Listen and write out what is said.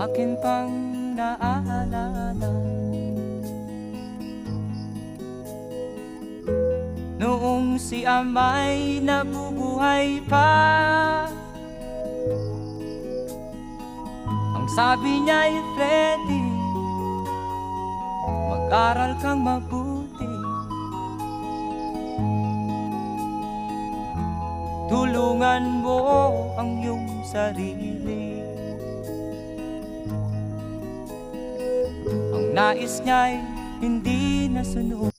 akin pang naaalala. Noong si ama'y nabubuhay pa, ang sabi niya'y Freddy, mag-aral kang mabuti, tulungan mo ang iyong sarili. Ang nais niya'y hindi nasunod.